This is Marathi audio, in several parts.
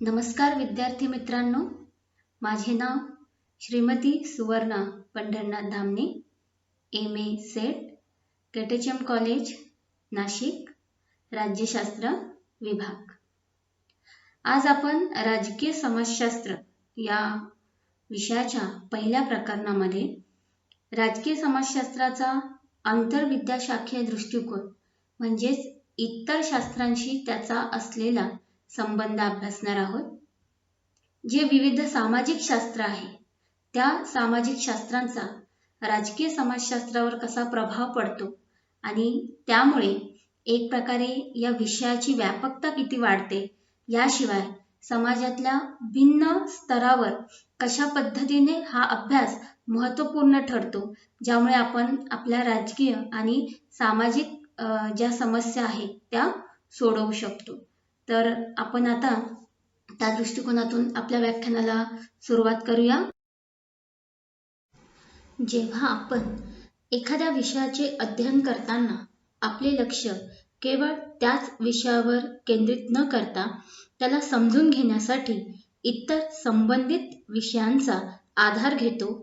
नमस्कार विद्यार्थी मित्रांनो, माझे नाव Shrimati Suvarna Pandharnath Dhamane, M A. SET, KTM college, Nashik, राज्यशास्त्र विभाग। आज आपण राजकीय समाजशास्त्र या विषयाच्या पहिल्या प्रकरणामध्ये राजकीय समाजशास्त्राचा आंतरविद्याशाखीय दृष्टिकोन म्हणजेच इतर शास्त्रांशी त्याचा असलेला संबंध अभ्यासणार आहोत। जे विविध सामाजिक शास्त्र आहे त्या सामाजिक शास्त्रांचा राजकीय समाजशास्त्रावर कसा प्रभाव पडतो आणि त्यामुळे एक प्रकारे या विषयाची व्यापकता किती वाढते, याशिवाय समाजातल्या भिन्न स्तरावर कशा पद्धतीने हा अभ्यास महत्त्वपूर्ण ठरतो, ज्यामुळे आपण आपल्या राजकीय आणि सामाजिक ज्या समस्या आहेत त्या सोडवू शकतो। तर आपण आता त्या दृष्टिकोनातून आपल्या व्याख्यानाला सुरुवात करूया। जेव्हा आपण एखाद्या विषयाचे अध्ययन करताना आपले लक्ष केवळ त्याच विषयावर केंद्रित न करता त्याला समजून घेण्यासाठी इतर संबंधित विषयांचा आधार घेतो,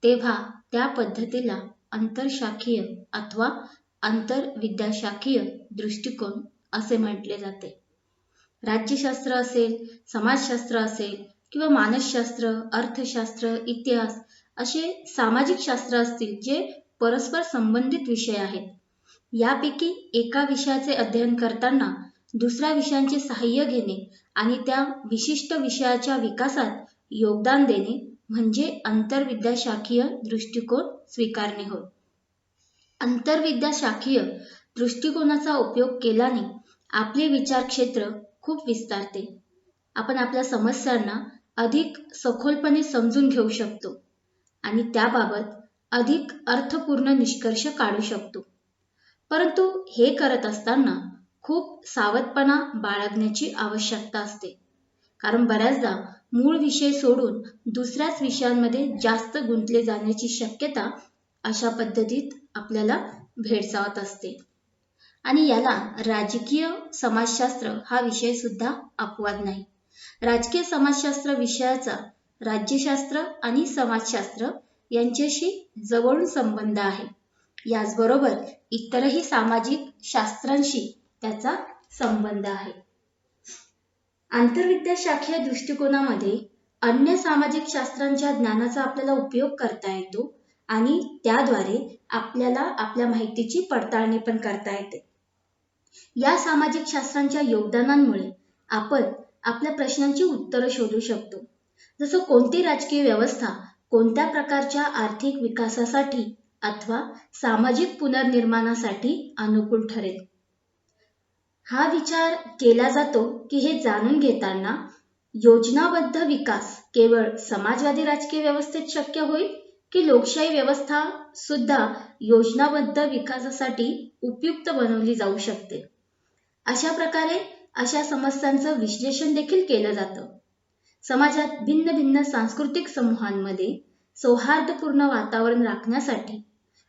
तेव्हा त्या पद्धतीला आंतरशाखीय अथवा आंतरविद्याशाखीय दृष्टिकोन असे म्हटले जाते। राज्यशास्त्र असेल, समाजशास्त्र असेल किंवा मानसशास्त्र, अर्थशास्त्र, इतिहास असे सामाजिक शास्त्र असतील जे परस्पर संबंधित विषय आहेत। यापैकी एका विषयाचे अध्ययन करताना दुसऱ्या विषयांचे सहाय्य घेणे आणि त्या विशिष्ट विषयाच्या विकासात योगदान देणे म्हणजे आंतरविद्याशाखीय दृष्टिकोन स्वीकारणे होय। आंतरविद्याशाखीय दृष्टिकोनाचा उपयोग केल्याने आपले विचारक्षेत्र खूप विस्तारते। आपण आपल्या समस्यांना अधिक सखोलपणे समजून घेऊ शकतो आणि त्याबाबत अधिक अर्थपूर्ण निष्कर्ष काढू शकतो। परंतु हे करत असताना खूप सावधपणा बाळगण्याची आवश्यकता असते, कारण बऱ्याचदा मूळ विषय सोडून दुसऱ्याच विषयांमध्ये जास्त गुंतले जाण्याची शक्यता अशा पद्धतीत आपल्याला भेडसावत असते। आणि याला राजकीय समाजशास्त्र हा विषय सुद्धा अपवाद नाही। राजकीय समाजशास्त्र विषयाचा राज्यशास्त्र आणि समाजशास्त्र यांच्याशी जवळून संबंध आहे। याचबरोबर इतरही सामाजिक शास्त्रांशी त्याचा संबंध आहे। आंतरविद्याशाखीय दृष्टिकोनामध्ये अन्य सामाजिक शास्त्रांच्या ज्ञानाचा आपल्याला उपयोग करता येतो आणि त्याद्वारे आपल्याला आपल्या माहितीची पडताळणी पण करता येते। या सामाजिक शास्त्रांच्या योगदानांमुळे आपण आपल्या प्रश्नांची उत्तरे शोधू शकतो, जसं कोणती राजकीय व्यवस्था कोणत्या प्रकारच्या आर्थिक विकासासाठी अथवा सामाजिक पुनर्निर्माणासाठी अनुकूल ठरेल। हा विचार केला जातो की हे जाणून घेताना योजनाबद्ध विकास केवळ समाजवादी राजकीय व्यवस्थेत शक्य होईल की लोकशाही व्यवस्था सुद्धा योजनाबद्ध विकासासाठी उपयुक्त बनवली जाऊ शकते। अशा प्रकारे अशा समस्यांचं विश्लेषण देखील केलं जातं। समाजात भिन्न भिन्न सांस्कृतिक समूहांमध्ये सौहार्दपूर्ण वातावरण राखण्यासाठी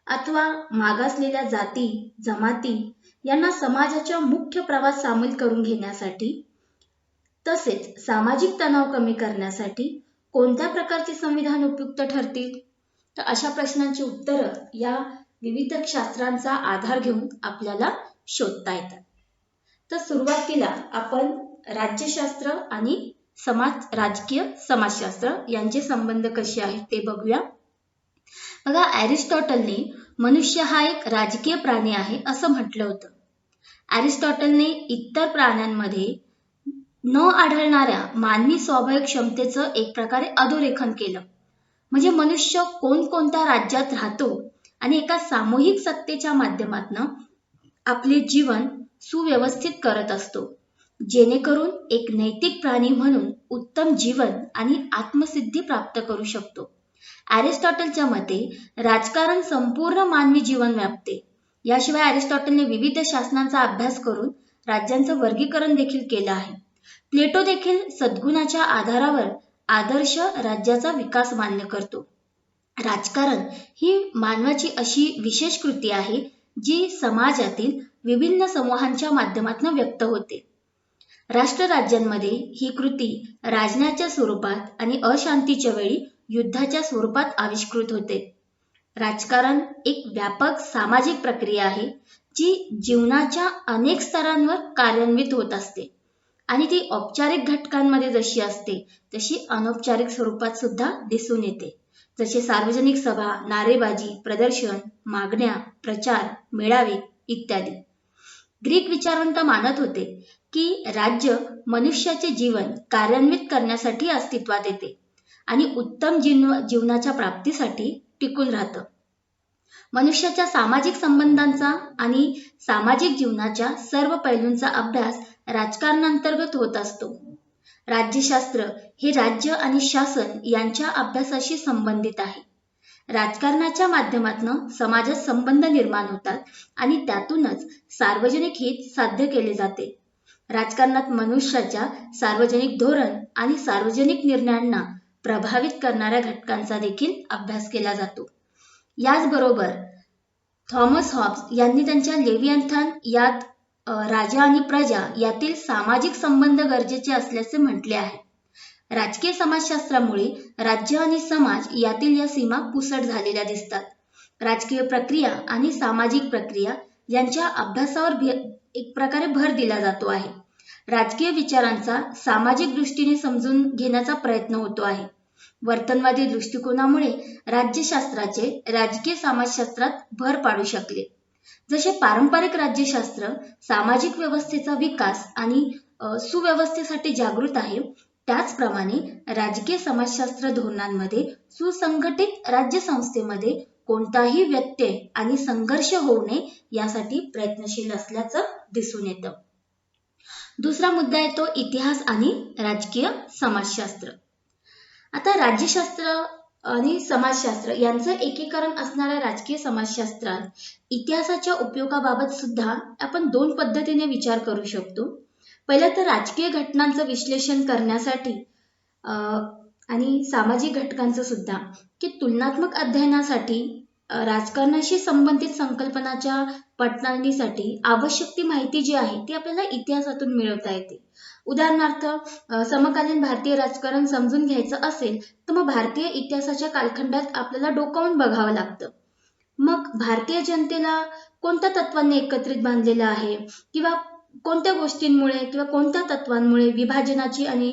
अथवा मागासलेल्या जाती, जमाती यांना समाजाच्या मुख्य प्रवाहात सामील करून घेण्यासाठी तसेच सामाजिक तणाव कमी करण्यासाठी कोणत्या प्रकारचे संविधान उपयुक्त ठरतील, तर अशा प्रश्नांची उत्तरं या विविध शास्त्रांचा आधार घेऊन आपल्याला शोधता येतात। तर सुरुवातीला आपण राज्यशास्त्र आणि राजकीय समाजशास्त्र यांचे संबंध कसे आहेत ते बघूया। बघा, अरिस्टॉटलने मनुष्य हा एक राजकीय प्राणी आहे असं म्हटलं होतं। अरिस्टॉटलने इतर प्राण्यांमध्ये न आढळणाऱ्या मानवी स्वाभाविक क्षमतेचं एक प्रकारे अधोरेखन केलं। म्हणजे मनुष्य कोणकोणत्या राज्यात राहतो आणि एका सामूहिक सत्तेच्या माध्यमातून आपले जीवन सुव्यवस्थित करत असतो, जेणेकरून एक नैतिक प्राणी म्हणून उत्तम जीवन आणि आत्मसिद्धी प्राप्त करू शकतो। अरिस्टॉटलच्या मते राजकारण संपूर्ण मानवी जीवन व्यापते। याशिवाय अरिस्टॉटलने विविध शासनांचा अभ्यास करून राज्यांचं वर्गीकरण देखील केलं आहे। प्लेटो देखील सद्गुणाच्या आधारावर आदर्श राज्याचा विकास मान्य करतो। राजकारण ही मानवाची अशी विशेष कृती आहे जी समाजातील विभिन्न समूहांच्या माध्यमातून व्यक्त होते। राष्ट्र राज्यांमध्ये ही कृती राजण्याच्या स्वरूपात आणि अशांतीच्या वेळी युद्धाच्या स्वरूपात आविष्कृत होते. राजकारण एक व्यापक सामाजिक प्रक्रिया आहे जी जीवनाच्या अनेक स्तरांवर कार्यान्वित होत असते आणि ती औपचारिक घटकांमध्ये जशी असते तशी अनौपचारिक स्वरूपात सुद्धा दिसून येते. जसे सार्वजनिक सभा, नारेबाजी, प्रदर्शन, मागण्या, प्रचार, मेळावे इत्यादी. ग्रीक विचारवंत मानत होते की राज्य मनुष्याचे जीवन कार्यान्वित करण्यासाठी अस्तित्वात येते आणि उत्तम जीवनाच्या प्राप्तीसाठी टिकून राहतं. मनुष्याच्या सामाजिक संबंधांचा आणि सामाजिक जीवनाच्या सर्व पैलूंचा अभ्यास राजकारणांतर्गत होत असतो. राज्यशास्त्र हे राज्य आणि शासन यांच्या अभ्यासाशी संबंधित आहे. राजकारणाच्या माध्यमातून समाजात संबंध निर्माण होतात आणि त्यातूनच सार्वजनिक हित साध्य केले जाते. राजकारणात मनुष्याच्या सार्वजनिक धोरण आणि सार्वजनिक निर्णयांना प्रभावित करणाऱ्या घटकांचा देखील अभ्यास केला जातो. याचबरोबर थॉमस हॉब्स यांनी त्यांच्या लेविएथान यात राजा आणि प्रजा यातील सामाजिक संबंध गरजेचे असल्याचे म्हटले आहे. राजकीय समाजशास्त्रामुळे राज्य आणि समाज यातील या सीमा पुसट झालेल्या दिसतात. राजकीय प्रक्रिया आणि सामाजिक प्रक्रिया यांच्या अभ्यासावर एक प्रकारे भर दिला जातो आहे. राजकीय विचारांचा सामाजिक दृष्टीने समजून घेण्याचा प्रयत्न होतो आहे. वर्तनवादी दृष्टिकोनामुळे राज्यशास्त्राचे राजकीय समाजशास्त्रात भर पाडू शकले. जसे पारंपरिक राज्यशास्त्र सामाजिक व्यवस्थेचा विकास आणि सुव्यवस्थेसाठी जागृत आहे, त्याचप्रमाणे राजकीय समाजशास्त्र धोरणांमध्ये सुसंघटित राज्यसंस्थेमध्ये कोणताही व्यत्यय आणि संघर्ष होऊ नये यासाठी प्रयत्नशील असल्याचं दिसून येतं. दुसरा मुद्दा येतो इतिहास आणि राजकीय समाजशास्त्र. आता राज्यशास्त्र आणि समाजशास्त्र यांचं एकीकरण असणाऱ्या राजकीय समाजशास्त्रात इतिहासाच्या उपयोगाबाबत सुद्धा आपण दोन पद्धतीने विचार करू शकतो. पहिलं तर राजकीय घटनांचं विश्लेषण करण्यासाठी आणि सामाजिक घटकांचं सुद्धा की तुलनात्मक अध्ययनासाठी राजकारणाशी संबंधित संकल्पनाच्या पडताळणीसाठी आवश्यक ती माहिती जी आहे ती आपल्याला इतिहासातून मिळवता येते. उदाहरणार्थ समकालीन भारतीय राजकारण समजून घ्यायचं असेल तर मग भारतीय इतिहासाच्या कालखंडात आपल्याला डोकावून बघावं लागतं. मग भारतीय जनतेला कोणत्या तत्वांनी एकत्रित बांधलेलं आहे किंवा कोणत्या गोष्टींमुळे किंवा कोणत्या तत्वांमुळे विभाजनाची आणि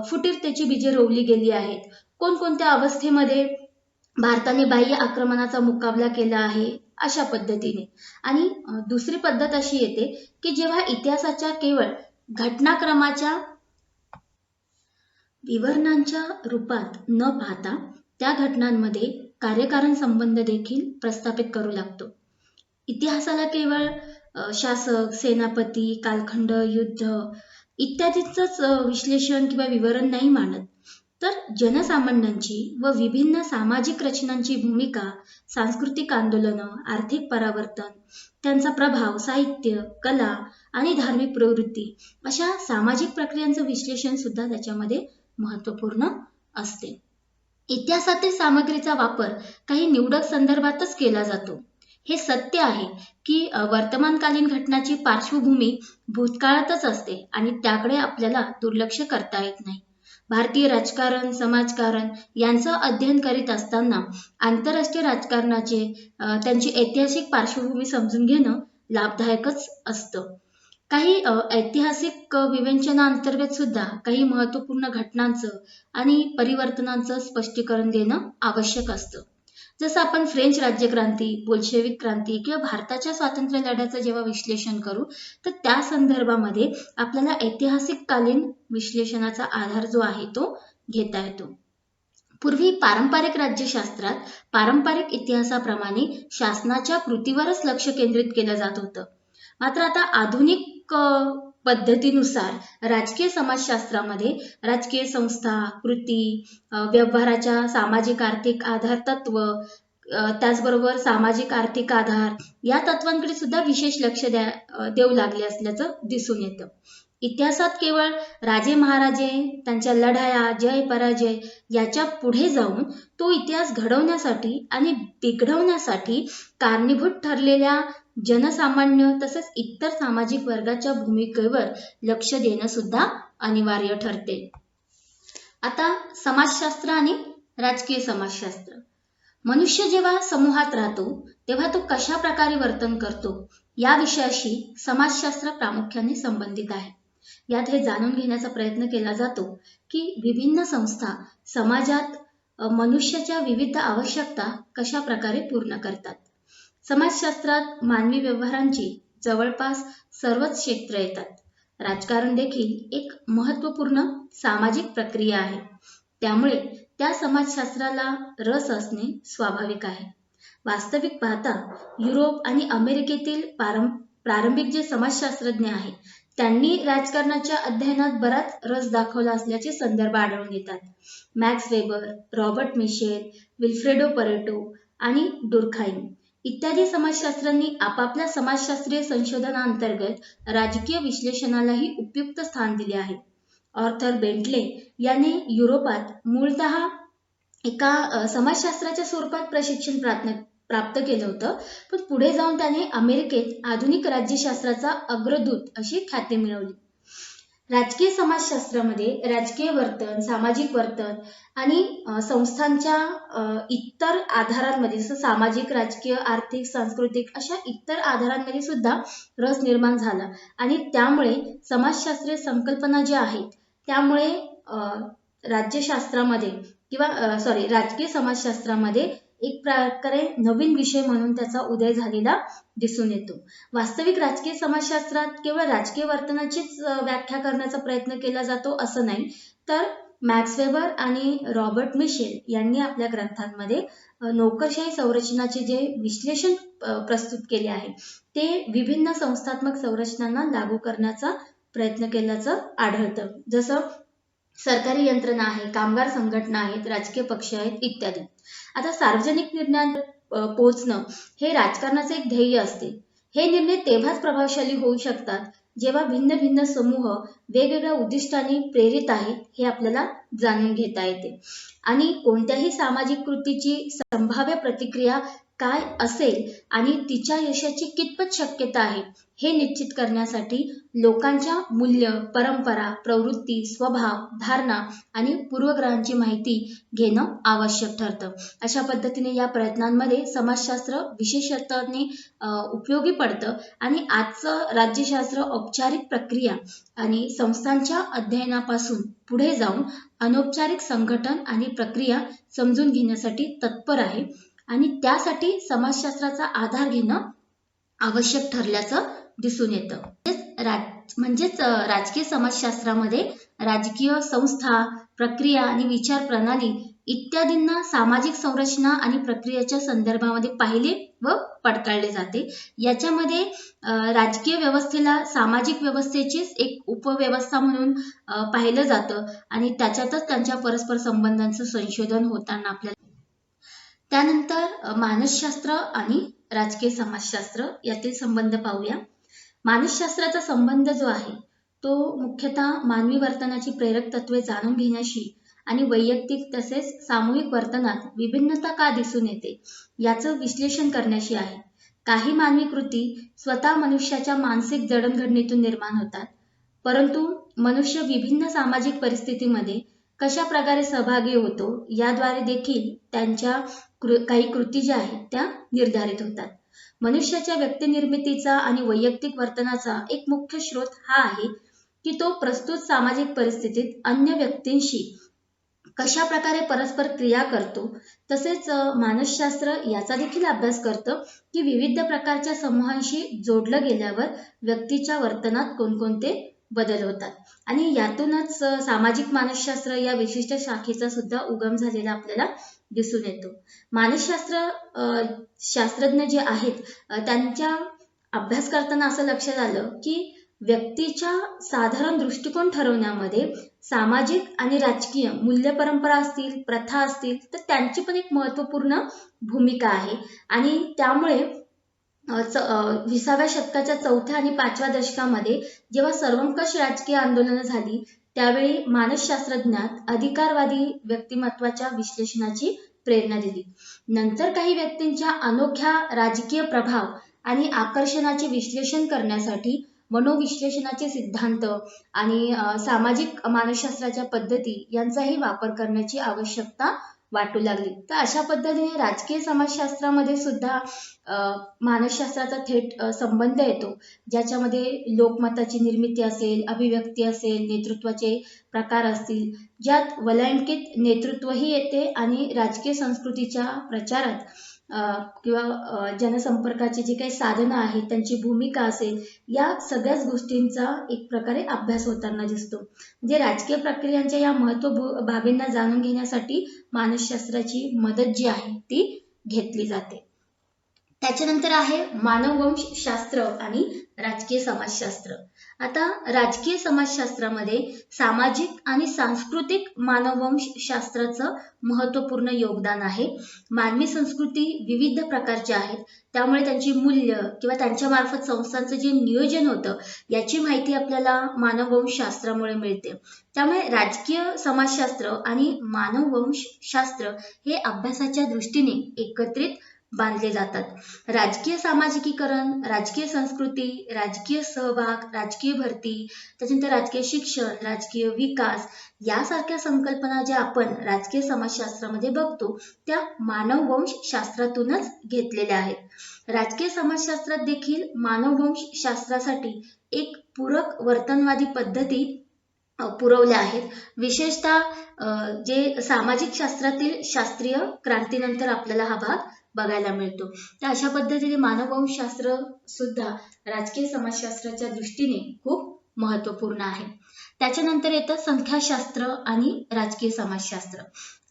फुटीरतेची बीजे रोवली गेली आहेत, कोणकोणत्या अवस्थेमध्ये भारताने बाह्य आक्रमणाचा मुकाबला केला आहे, अशा पद्धतीने. आणि दुसरी पद्धत अशी येते की जेव्हा इतिहासाच्या केवळ घटनाक्रमाच्या विवरणांच्या रूपात न पाहता त्या घटनांमध्ये कार्यकारण संबंध देखील प्रस्थापित करू लागतो. इतिहासाला केवळ शासक, सेनापती, कालखंड, युद्ध इत्यादींचंच विश्लेषण किंवा विवरण नाही मानत, तर जनसामान्यांची व विभिन्न सामाजिक रचनांची भूमिका, सांस्कृतिक आंदोलनं, आर्थिक परावर्तन, त्यांचा प्रभाव, साहित्य, कला आणि धार्मिक प्रवृत्ती अशा सामाजिक प्रक्रियांचं विश्लेषण सुद्धा त्याच्यामध्ये महत्त्वपूर्ण असते. इतिहासातील सामग्रीचा वापर काही निवडक संदर्भातच केला जातो. हे सत्य आहे की वर्तमानकालीन घटनाची पार्श्वभूमी भूतकाळातच असते आणि त्याकडे आपल्याला दुर्लक्ष करता येत नाही. भारतीय राजकारण, समाजकारण यांचं अध्ययन करीत असताना आंतरराष्ट्रीय राजकारणाचे त्यांची ऐतिहासिक पार्श्वभूमी समजून घेणं लाभदायकच असतं. काही ऐतिहासिक विवेचनांतर्गत सुद्धा काही महत्त्वपूर्ण घटनांचं आणि परिवर्तनांचं स्पष्टीकरण देणं आवश्यक असतं. जसं आपण फ्रेंच राज्यक्रांती, बोल्शेविक क्रांती किंवा भारताच्या स्वातंत्र्य लढ्याचं जेव्हा विश्लेषण करू तर त्या संदर्भामध्ये आपल्याला ऐतिहासिक कालीन विश्लेषणाचा आधार जो आहे तो घेता येतो. पूर्वी पारंपरिक राज्यशास्त्रात पारंपरिक इतिहासाप्रमाणे शासनाच्या कृतीवरच लक्ष केंद्रित केलं जात होतं. मात्र आता आधुनिक पद्धतीनुसार राजकीय समाजशास्त्रामध्ये राजकीय संस्था, कृती, व्यवहाराच्या सामाजिक आर्थिक आधार तत्व, त्याचबरोबर सामाजिक आर्थिक आधार या तत्वांकडे सुद्धा विशेष लक्ष देऊ लागले असल्याचं दिसून येतं. इतिहासात केवळ राजे महाराजे त्यांच्या लढाया जय पराजय याच्या पुढे जाऊन तो इतिहास घडवण्यासाठी आणि बिघडवण्यासाठी कारणीभूत ठरलेल्या जनसामान्य तसेच इतर सामाजिक वर्गाच्या भूमिकेवर लक्ष देणं सुद्धा अनिवार्य ठरते. आता समाजशास्त्र आणि राजकीय समाजशास्त्र. मनुष्य जेव्हा समूहात राहतो तेव्हा तो कशा प्रकारे वर्तन करतो या विषयाशी समाजशास्त्र प्रामुख्याने संबंधित आहे. यात हे जाणून घेण्याचा प्रयत्न केला जातो की विभिन्न संस्था समाजात मनुष्याच्या विविध आवश्यकता कशा प्रकारे पूर्ण करतात. समाजशास्त्रात मानवी व्यवहारांची जवळपास सर्वच क्षेत्र येतात. राजकारण देखील एक महत्त्वपूर्ण सामाजिक प्रक्रिया आहे, त्यामुळे त्या समाजशास्त्राला रस असणे स्वाभाविक आहे. वास्तविक पाहता युरोप आणि अमेरिकेतील प्रारंभिक जे समाजशास्त्रज्ञ आहेत त्यांनी राजकारणाच्या अध्ययनात बराच रस दाखवला असल्याचे संदर्भ आढळून येतात. Max Weber, Robert Michel, Vilfredo Pareto आणि डुर्खाइम इत्यादी समाजशास्त्रांनी आपापल्या समाजशास्त्रीय संशोधनाअंतर्गत राजकीय विश्लेषणालाही उपयुक्त स्थान दिले आहे. ऑर्थर बेंटले याने युरोपात मूळतः एका समाजशास्त्राच्या स्वरूपात प्रशिक्षण प्राप्त केलं होतं, पण पुढे जाऊन त्याने अमेरिकेत आधुनिक राज्यशास्त्राचा अग्रदूत अशी ख्याती मिळवली. राजकीय समाजशास्त्रामध्ये राजकीय वर्तन, सामाजिक वर्तन आणि संस्थांच्या इतर आधारांमध्ये जसं सामाजिक, राजकीय, आर्थिक, सांस्कृतिक अशा इतर आधारांमध्ये सुद्धा रस निर्माण झाला आणि त्यामुळे समाजशास्त्रीय संकल्पना ज्या आहेत त्यामुळे राज्यशास्त्रामध्ये राजकीय समाजशास्त्रामध्ये एक प्रकारे नवीन विषय म्हणून त्याचा उदय झालेला दिसून येतो. वास्तविक राजकीय समाजशास्त्रात केवळ राजकीय वर्तनाचीच व्याख्या करण्याचा प्रयत्न केला जातो असं नाही, तर मॅक्स वेबर आणि रॉबर्ट मिशेल यांनी आपल्या ग्रंथांमध्ये नोकरशाही संरचनाचे जे विश्लेषण प्रस्तुत केले आहे ते विभिन्न संस्थात्मक संरचनांना लागू करण्याचा प्रयत्न केल्याचं आढळतं. जसं सरकारी यंत्रणा आहे, कामगार संघटना आहेत, राजकीय पक्ष आहेत इत्यादी. आता सार्वजनिक निर्णयात पोहोचणं हे राजकारणाचे एक ध्येय असते. हे निर्णय तेव्हाच प्रभावशाली होऊ शकतात जेव्हा भिन्न भिन्न समूह वेगवेगळ्या उद्दिष्टांनी प्रेरित आहेत हे आपल्याला जाणून घेता येते आणि कोणत्याही सामाजिक कृतीची संभाव्य प्रतिक्रिया काय असेल आणि तिच्या यशाची कितपत शक्यता आहे हे निश्चित करण्यासाठी लोकांच्या मूल्य, परंपरा, प्रवृत्ती, स्वभाव, धारणा आणि पूर्वग्रहांची माहिती घेणं आवश्यक ठरतं. अशा पद्धतीने या प्रयत्नांमध्ये समाजशास्त्र विशेषत्वाने उपयोगी पडतं आणि आजचं राज्यशास्त्र औपचारिक प्रक्रिया आणि संस्थांच्या अध्ययनापासून पुढे जाऊन अनौपचारिक संघटन आणि प्रक्रिया समजून घेण्यासाठी तत्पर आहे आणि त्यासाठी समाजशास्त्राचा आधार घेणं आवश्यक ठरल्याचं दिसून येतं. म्हणजेच राजकीय समाजशास्त्रामध्ये राजकीय संस्था, प्रक्रिया आणि विचार प्रणाली इत्यादींना सामाजिक संरचना आणि प्रक्रियेच्या संदर्भामध्ये पाहिले व पडताळले जाते. याच्यामध्ये राजकीय व्यवस्थेला सामाजिक व्यवस्थेचीच एक उपव्यवस्था म्हणून पाहिलं जातं आणि त्याच्यातच त्यांच्या परस्पर संबंधांचं संशोधन होताना आपल्याला. त्यानंतर मानसशास्त्र आणि राजकीय समाजशास्त्र यातील संबंध पाहूया. मानसशास्त्राचा संबंध जो आहे तो मुख्यतः मानवी वर्तनाची प्रेरक तत्वे जाणून घेण्याशी आणि वैयक्तिक तसेच सामूहिक वर्तनात विभिन्नता का दिसून येते याचं विश्लेषण करण्याशी आहे. काही मानवी कृती स्वतः मनुष्याच्या मानसिक जडणघडणीतून निर्माण होतात, परंतु मनुष्य विभिन्न सामाजिक परिस्थितीमध्ये कशा प्रकारे सहभागी होतो याद्वारे देखील त्यांच्या काही कृती ज्या आहेत त्या निर्धारित होतात. मनुष्याच्या व्यक्तिनिर्मितीचा आणि वैयक्तिक वर्तनाचा एक मुख्य स्रोत हा आहे की तो प्रस्तुत सामाजिक परिस्थितीत अन्य व्यक्तींशी कशा प्रकारे परस्पर क्रिया करतो. तसेच मानसशास्त्र याचा देखील अभ्यास करतं की विविध प्रकारच्या समूहांशी जोडलं गेल्यावर व्यक्तीच्या वर्तनात कोणकोणते बदल होतात आणि यातूनच सामाजिक मानसशास्त्र या विशिष्ट शाखेचा सुद्धा उगम झालेला आपल्याला दिसून येतो. मानसशास्त्र शास्त्रज्ञ जे आहेत त्यांच्या अभ्यास करताना असं लक्षात आलं की व्यक्तीच्या साधारण दृष्टिकोन ठरवण्यामध्ये सामाजिक आणि राजकीय मूल्य परंपरा असतील, प्रथा असतील तर त्यांची पण एक महत्त्वपूर्ण भूमिका आहे आणि त्यामुळे 20व्या शतकाच्या 4थ्या आणि 5व्या दशकामध्ये जेव्हा सर्वंकष राजकीय आंदोलनं झाली, त्यावेळी मानसशास्त्रज्ञात अधिकारवादी व्यक्तिमत्वाच्या विश्लेषणाची प्रेरणा दिली. नंतर काही व्यक्तींच्या अनोख्या राजकीय प्रभाव आणि आकर्षणाचे विश्लेषण करण्यासाठी मनोविश्लेषणाचे सिद्धांत आणि सामाजिक मानसशास्त्राच्या पद्धती यांचाही वापर करण्याची आवश्यकता वाटू लागली. तर अशा पद्धतीने राजकीय समाजशास्त्रामध्ये सुद्धा मानसशास्त्राचा थेट संबंध येतो, ज्याच्यामध्ये लोकमताची निर्मिती असेल, अभिव्यक्ती असेल, नेतृत्वाचे प्रकार असतील, ज्यात वलयांकित नेतृत्वही येते आणि राजकीय संस्कृतीच्या प्रचारात किंवा जनसंपर्काची जी काही साधनं आहेत त्यांची भूमिका असेल, या सगळ्याच गोष्टींचा एक प्रकारे अभ्यास होताना दिसतो. म्हणजे राजकीय प्रक्रियांच्या या बाबींना जाणून घेण्यासाठी मानसशास्त्राची मदत जी आहे ती घेतली जाते. त्याच्यानंतर आहे मानववंशशास्त्र आणि राजकीय समाजशास्त्र. आता राजकीय समाजशास्त्रामध्ये सामाजिक आणि सांस्कृतिक मानववंशशास्त्राचं महत्त्वपूर्ण योगदान आहे. मानवी संस्कृती विविध प्रकारची आहेत, त्यामुळे त्यांची मूल्य किंवा त्यांच्या मार्फत संस्थांचं जे नियोजन होतं याची माहिती आपल्याला मानववंशशास्त्रामुळे मिळते. त्यामुळे राजकीय समाजशास्त्र आणि मानववंशशास्त्र हे अभ्यासाच्या दृष्टीने एकत्रित बांधले जातात. राजकीय सामाजिकीकरण, राजकीय संस्कृती, राजकीय सहभाग, राजकीय भरती, त्याच्यानंतर राजकीय शिक्षण, राजकीय विकास यासारख्या संकल्पना ज्या आपण राजकीय समाजशास्त्रामध्ये बघतो त्या मानववंशशास्त्रातूनच घेतलेल्या आहेत. राजकीय समाजशास्त्रात देखील मानववंशशास्त्रासाठी एक पूरक वर्तनवादी पद्धती पुरवल्या आहेत. विशेषतः जे सामाजिक शास्त्रातील शास्त्रीय क्रांतीनंतर आपल्याला हा भाग बघायला मिळतो. तर अशा पद्धतीने मानववंशशास्त्र सुद्धा राजकीय समाजशास्त्राच्या दृष्टीने खूप महत्त्वपूर्ण आहे. त्याच्यानंतर येतं संख्याशास्त्र आणि राजकीय समाजशास्त्र.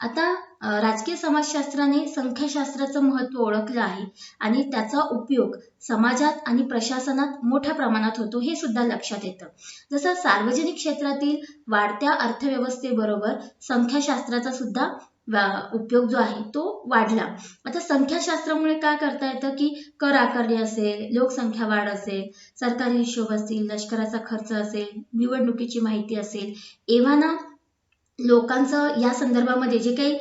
आता राजकीय समाजशास्त्राने संख्याशास्त्राचं महत्त्व ओळखलं आहे आणि त्याचा उपयोग समाजात आणि प्रशासनात मोठ्या प्रमाणात होतो हे सुद्धा लक्षात येतं. जसं सार्वजनिक क्षेत्रातील वाढत्या अर्थव्यवस्थेबरोबर संख्याशास्त्राचा सुद्धा उपयोग जो आहे तो वाढला. आता संख्याशास्त्रामुळे काय करता येतं की कर आकारणी असेल, लोकसंख्या वाढ असेल, सरकारी हिशोब असतील, लष्कराचा खर्च असेल, निवडणुकीची माहिती असेल, एव्हाना लोकांचं या संदर्भामध्ये जे काही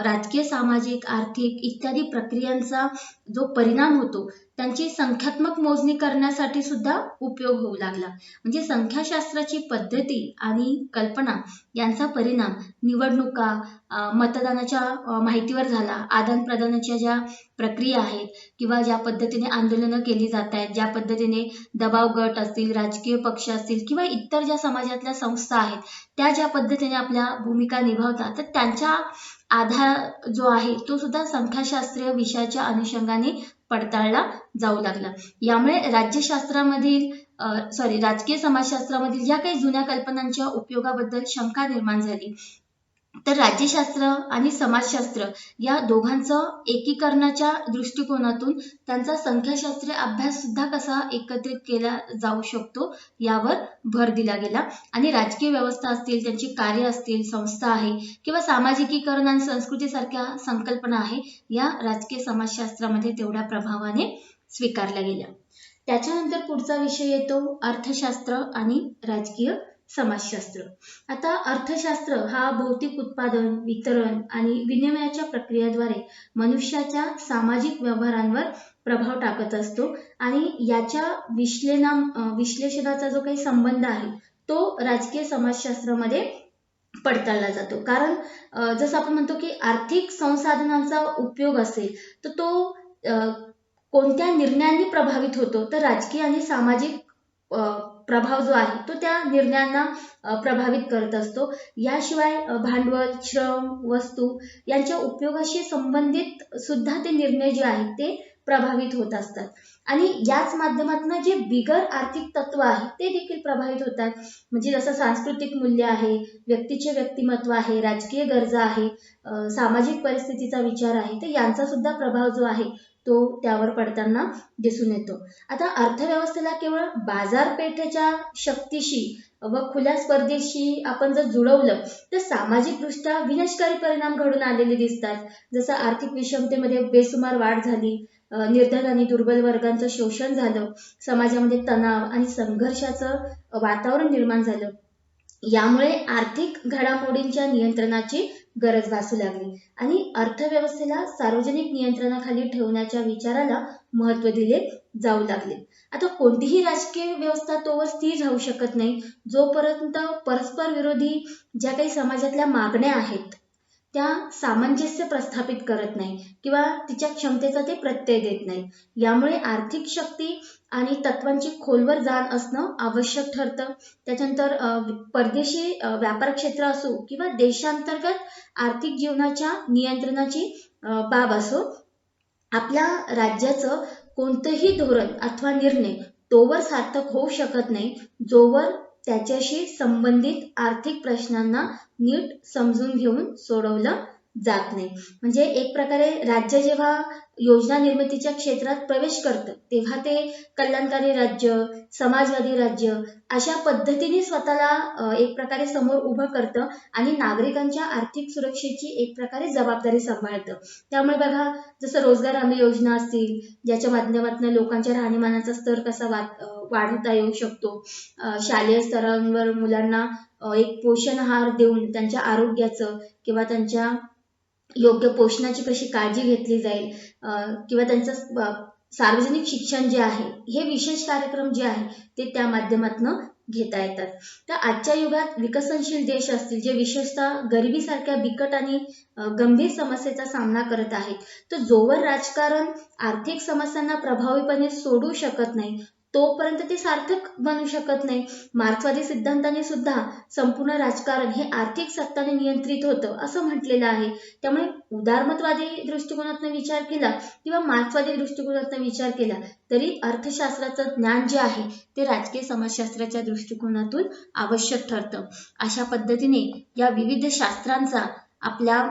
राजकीय, सामाजिक, आर्थिक इत्यादी प्रक्रियांचा जो परिणाम होतो त्यांची संख्यात्मक मोजणी करण्यासाठी सुद्धा उपयोग होऊ लागला. म्हणजे संख्याशास्त्राची पद्धती आणि कल्पना यांचा परिणाम निवडणुका, मतदानाच्या माहितीवर झाला, आदान प्रदानाच्या ज्या प्रक्रिया आहेत किंवा ज्या पद्धतीने आंदोलनं केली जात आहेत, ज्या पद्धतीने दबाव गट असतील, राजकीय पक्ष असतील किंवा इतर ज्या समाजातल्या संस्था आहेत त्या ज्या पद्धतीने आपल्या भूमिका निभावतात, तर त्यांच्या आधार जो आहे तो सुद्धा संख्याशास्त्रीय विषयाच्या अनुषंगाने पडताळला जाऊ लागला. यामुळे राजकीय समाजशास्त्रामधील ज्या काही जुन्या कल्पनांच्या उपयोगाबद्दल शंका निर्माण झाली, तर राज्यशास्त्र आणि समाजशास्त्र या दोघांचं एकीकरणाच्या दृष्टिकोनातून त्यांचा संख्याशास्त्रीय अभ्यास सुद्धा कसा एकत्रित केला जाऊ शकतो यावर भर दिला गेला. आणि राजकीय व्यवस्था असतील, त्यांची कार्य असतील, संस्था आहे किंवा सामाजिकीकरण आणि संस्कृतीसारख्या संकल्पना आहे या राजकीय समाजशास्त्रामध्ये तेवढ्या प्रभावाने स्वीकारल्या गेल्या. त्याच्यानंतर पुढचा विषय येतो अर्थशास्त्र आणि राजकीय समाजशास्त्र. आता अर्थशास्त्र हा भौतिक उत्पादन, वितरण आणि विनिमयाच्या प्रक्रियेद्वारे मनुष्याच्या सामाजिक व्यवहारांवर प्रभाव टाकत असतो आणि याच्या विश्लेषणाचा जो काही संबंध आहे तो राजकीय समाजशास्त्रामध्ये पडताळला जातो. कारण जसं आपण म्हणतो की आर्थिक संसाधनांचा उपयोग असेल तर तो कोणत्या निर्णयांनी प्रभावित होतो, तर राजकीय आणि सामाजिक प्रभाव जो आहे तो त्या निर्णयांना प्रभावित करत असतो. याशिवाय भांडवल, श्रम, वस्तू यांच्या उपयोगाशी संबंधित सुद्धा ते निर्णय जे आहेत ते प्रभावित होत असतात आणि याच माध्यमातून जे बिगर आर्थिक तत्व आहे ते देखील प्रभावित होतात. म्हणजे जसं सांस्कृतिक मूल्य आहे, व्यक्तीचे व्यक्तिमत्व आहे, राजकीय गरजा आहे, सामाजिक परिस्थितीचा विचार आहे, तर यांचा सुद्धा प्रभाव जो आहे तो त्यावर पडताना दिसून येतो. आता अर्थव्यवस्थेला केवळ बाजारपेठेच्या शक्तीशी व खुल्या स्पर्धेशी आपण जर जुळवलं तर सामाजिकदृष्ट्या विनाशकारी परिणाम घडून आलेले दिसतात. जसं आर्थिक विषमतेमध्ये बेसुमार वाढ झाली, निर्धन आणि दुर्बल वर्गांचं शोषण झालं, समाजामध्ये तणाव आणि संघर्षाचं वातावरण निर्माण झालं. यामुळे आर्थिक घडामोडींच्या नियंत्रणाची गरज भासू लागली आणि अर्थव्यवस्थेला सार्वजनिक नियंत्रणाखाली ठेवण्याच्या विचाराला महत्त्व दिले जाऊ लागले. आता कोणतीही राजकीय व्यवस्था तोवर स्थिर राहू शकत नाही जोपर्यंत परस्पर विरोधी ज्या काही समाजातल्या मागण्या आहेत त्या सामंजस्य प्रस्थापित करत नाही किंवा तिच्या क्षमतेचा ते प्रत्यय देत नाही. यामुळे आर्थिक शक्ती आणि तत्वांची खोलवर जाण असणं आवश्यक ठरतं. त्याच्यानंतर परदेशी व्यापार क्षेत्र असो किंवा देशांतर्गत आर्थिक जीवनाच्या नियंत्रणाची बाब असो, आपल्या राज्याचं कोणतंही धोरण अथवा निर्णय तोवर सार्थक होऊ शकत नाही जोवर त्याच्याशी संबंधित आर्थिक प्रश्नांना नीट समजून घेऊन सोडवलं जात नाही. म्हणजे एक प्रकारे राज्य जेव्हा योजना निर्मितीच्या क्षेत्रात प्रवेश करतं तेव्हा ते कल्याणकारी राज्य, समाजवादी राज्य अशा पद्धतीने स्वतःला एक प्रकारे समोर उभं करतं आणि नागरिकांच्या आर्थिक सुरक्षेची एक प्रकारे जबाबदारी सांभाळतं. त्यामुळे बघा, जसं रोजगार हमी योजना असतील ज्याच्या माध्यमातून लोकांच्या राहणीमानाचा स्तर कसा वाढवता येऊ शकतो, शालेय स्तरांवर मुलांना एक पोषण आहार देऊन त्यांच्या आरोग्याचं किंवा त्यांच्या योग्य पोषणाची कशी काळजी घेतली जाईल, किंवा त्यांचं सार्वजनिक शिक्षण जे आहे, हे विशेष कार्यक्रम जे आहे ते त्या माध्यमातून घेता येतात. तर आजच्या युगात विकसनशील देश असतील जे विशेषतः गरिबीसारख्या बिकट आणि गंभीर समस्येचा सामना करत आहेत, तर जोवर राजकारण आर्थिक समस्यांना प्रभावीपणे सोडू शकत नाही तोपर्यंत ते सार्थक बनू शकत नाही. मार्क्सवादी सिद्धांताने सुद्धा संपूर्ण राजकारण हे आर्थिक सत्ताने नियंत्रित होतं असं म्हटलेलं आहे. त्यामुळे उदारमतवादी दृष्टिकोनातून विचार केला किंवा मार्क्सवादी दृष्टिकोनातून विचार केला तरी अर्थशास्त्राचं ज्ञान जे आहे ते राजकीय समाजशास्त्राच्या दृष्टिकोनातून आवश्यक ठरतं. अशा पद्धतीने या विविध शास्त्रांचा आपल्या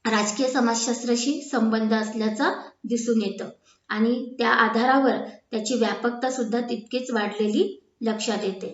राजकीय समाजशास्त्राशी संबंध असल्याचा दिसून येतं आणि त्या आधारावर त्याची व्यापकता सुद्धा तितकीच वाढलेली लक्षात येते.